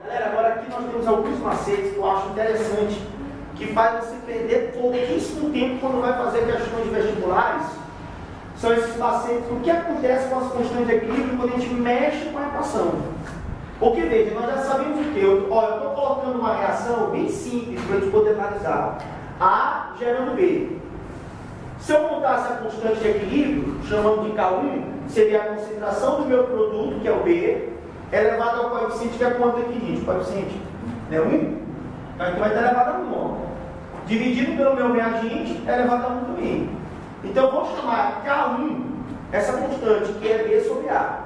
Galera, agora aqui nós temos alguns macetes que eu acho interessante, que faz você perder pouquíssimo tempo quando vai fazer questões vestibulares. São esses macetes. O que acontece com as constantes de equilíbrio quando a gente mexe com a equação? Porque, veja, nós já sabemos o que? Eu estou colocando uma reação bem simples para a gente poder analisar. A gerando B. Se eu montasse a constante de equilíbrio, chamando de K1, seria a concentração do meu produto, que é o B, elevado ao coeficiente, que é quanto aqui, gente? O coeficiente é 1? Então aqui vai estar elevado a 1. Ó. Dividido pelo meu reagente, é elevado a 1 também. Então eu vou chamar K1, essa constante, que é B sobre A.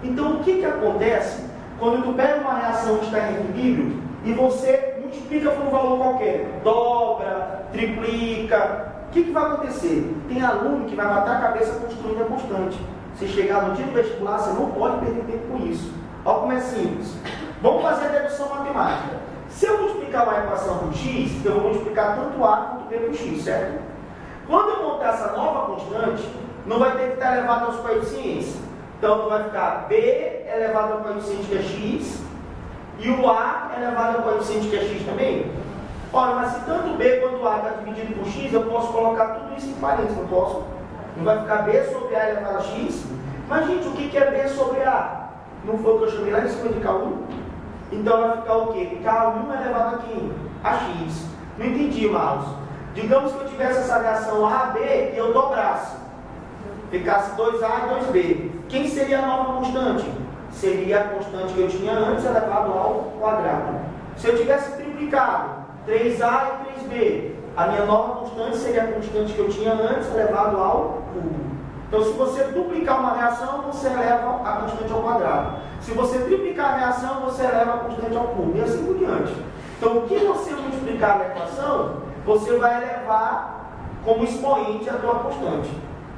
Então o que acontece quando tu pega uma reação que está em equilíbrio e você multiplica por um valor qualquer? Dobra, triplica. O que vai acontecer? Tem aluno que vai matar a cabeça construindo a constante. Se chegar no dia do vestibular, você não pode perder tempo com isso. Olha como é simples. Vamos fazer a dedução matemática. Se eu multiplicar uma equação por x, eu vou multiplicar tanto a quanto b por x, certo? Quando eu montar essa nova constante, não vai ter que estar elevado aos coeficientes. Então vai ficar b elevado ao coeficiente que é x, e o a elevado ao coeficiente que é x também. Ora, mas se tanto b quanto a está dividido por x, eu posso colocar tudo isso em parênteses, não posso? Não vai ficar b sobre a elevado a x? Mas, gente, o que é b sobre a? Não foi o que eu chamei lá em cima de K1? Então vai ficar o quê? K1 elevado a quem? A x. Não entendi, Marlos. Digamos que eu tivesse essa reação A, B e eu dobrasse. Ficasse 2A e 2B. Quem seria a nova constante? Seria a constante que eu tinha antes elevado ao quadrado. Se eu tivesse triplicado 3A e 3B, a minha nova constante seria a constante que eu tinha antes elevado ao cubo. Então, se você duplicar uma reação, você eleva a constante ao quadrado. Se você triplicar a reação, você eleva a constante ao cubo. E assim por diante. Então, o que você multiplicar na equação, você vai elevar como expoente a tua constante.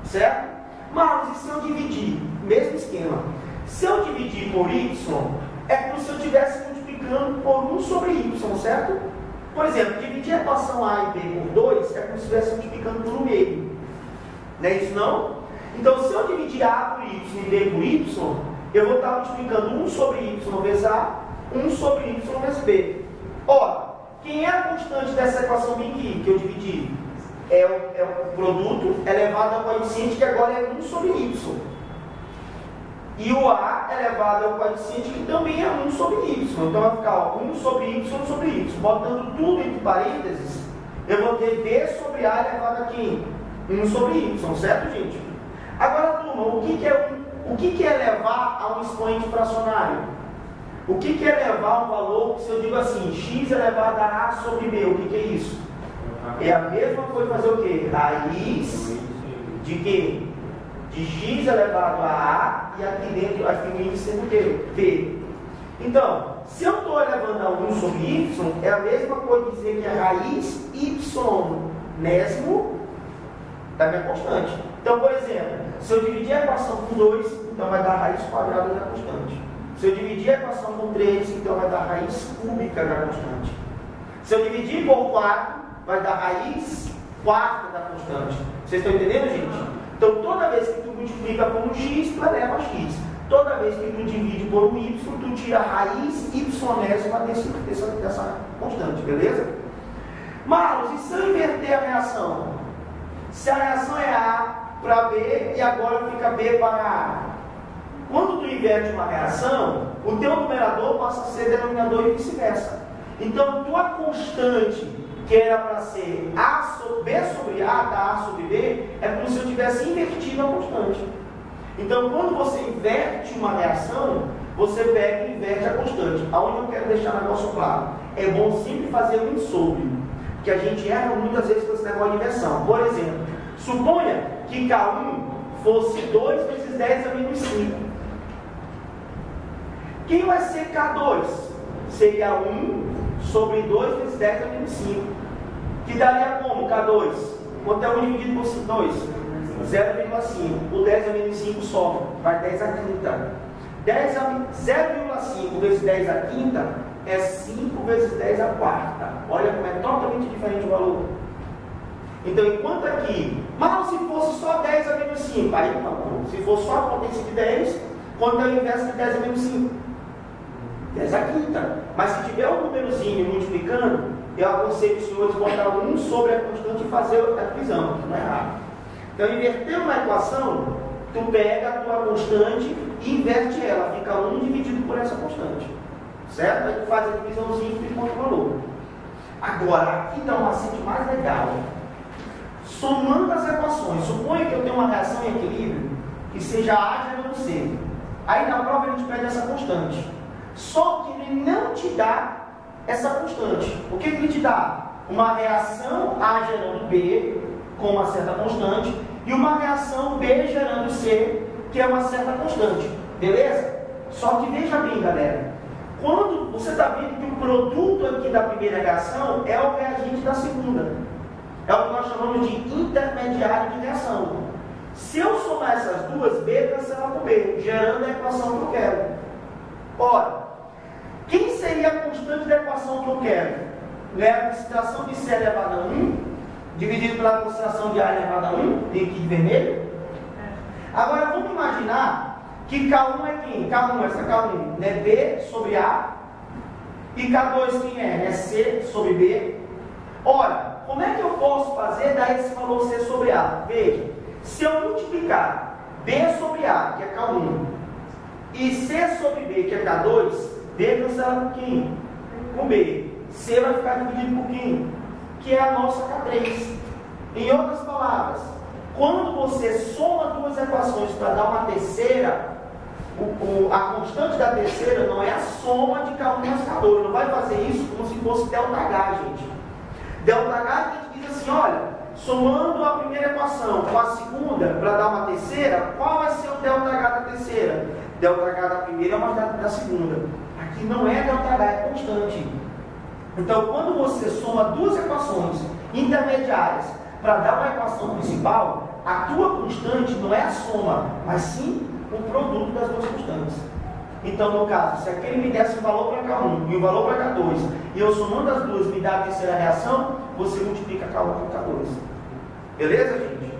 Certo? Mas, e se eu dividir? Mesmo esquema. Se eu dividir por y, é como se eu estivesse multiplicando por 1 sobre y, certo? Por exemplo, dividir a equação A e B por 2 é como se estivesse multiplicando por 1 meio. Não é isso não? Então, se eu dividir A por y e B por y, eu vou estar multiplicando 1 sobre y vezes A, 1 sobre y vezes B. Ora, quem é a constante dessa equação bem aqui, que eu dividi? É o produto elevado ao coeficiente, que agora é 1 sobre y. E o A elevado ao coeficiente, que também é 1 sobre y. Então vai ficar ó, 1 sobre y, 1 sobre y. Botando tudo entre parênteses, eu vou ter B sobre A elevado a quem? 1 sobre y, certo, gente? Agora, turma, o que é levar a um expoente fracionário? O que é levar um valor, se eu digo assim, x elevado a A sobre B, o que é isso? É a mesma coisa fazer o quê? Raiz de quê? De x elevado a A, e aqui dentro, aqui o índice sendo o quê? B. Então, se eu estou elevando a 1 sobre y, é a mesma coisa dizer que é raiz y nésimo da minha constante. Então, por exemplo, se eu dividir a equação por 2, então vai dar a raiz quadrada da constante. Se eu dividir a equação por 3, então vai dar a raiz cúbica da constante. Se eu dividir por 4, vai dar a raiz quarta da constante. Vocês estão entendendo, gente? Então, toda vez que tu multiplica por um x, tu eleva a x. Toda vez que tu divide por um y, tu tira a raiz y-nésima dessa constante, beleza? Marlos, e se eu inverter a reação? Se a reação é A para B e agora fica B para A. Quando tu inverte uma reação, o teu numerador passa a ser denominador e vice-versa. Então, tua constante, que era para ser B sobre A, da A sobre B, é como se eu tivesse invertido a constante. Então, quando você inverte uma reação, você pega e inverte a constante. Aonde eu quero deixar o negócio claro? É bom sempre fazer um sobre, porque a gente erra muitas vezes com esse negócio de inversão. Por exemplo, suponha que K1 fosse 2 vezes 10 a menos 5. Quem vai ser K2? Seria 1 sobre 2 vezes 10 a menos 5. Que daria como K2? Quanto é 1 dividido por 2? 0,5. O 10 a menos 5 soma. Vai 10 a quinta. 0,5 vezes 10 a quinta é 5 vezes 10 a quarta. Olha como é totalmente diferente o valor. Então, enquanto aqui, mas se fosse só 10 a menos 5, aí não. Se fosse só a potência de 10, quanto é o inverso de 10 a menos 5? 10 a quinta. Mas se tiver um númerozinho multiplicando, eu aconselho os senhores botar 1 sobre a constante e fazer a divisão, que não é errado. Então, invertendo na equação, tu pega a tua constante e inverte ela. Fica 1 dividido por essa constante. Certo? Aí tu faz a divisãozinha e tu encontra o valor. Agora, aqui dá um macete mais legal. Somando as equações, suponha que eu tenho uma reação em equilíbrio que seja A gerando C. Aí na prova ele te pede essa constante. Só que ele não te dá essa constante. O que ele te dá? Uma reação A gerando B com uma certa constante e uma reação B gerando C, que é uma certa constante. Beleza? Só que veja bem, galera. Quando você está vendo que o produto aqui da primeira reação é o reagente da segunda. É o que nós chamamos de intermediário de reação. Se eu somar essas duas, B cancela com B, gerando a equação que eu quero. Ora, quem seria a constante da equação que eu quero? É a concentração de C elevado a 1, dividido pela concentração de A elevado a 1, tem aqui de vermelho. Agora, vamos imaginar que K1 é quem? K1, essa K1 é B sobre A. E K2 quem é? É C sobre B. Ora, como é que eu posso fazer dar esse valor C sobre A? Veja, se eu multiplicar B sobre A, que é K1, e C sobre B, que é K2, B cancela por quem? Com B. C vai ficar dividido por quem? Que é a nossa K3. Em outras palavras, quando você soma duas equações para dar uma terceira, a constante da terceira não é a soma de K1 mais K2. Não vai fazer isso como se fosse ΔH, gente. ΔH a gente diz assim, olha, somando a primeira equação com a segunda para dar uma terceira, qual vai ser o ΔH da terceira? ΔH da primeira é uma da segunda. Aqui não é ΔH, é constante. Então, quando você soma duas equações intermediárias para dar uma equação principal, a tua constante não é a soma, mas sim o produto das duas constantes. Então, no caso, se aquele me desse um valor para K1 e um valor para K2, e eu somando as duas me dá a terceira reação, você multiplica K1 com K2. Beleza, gente?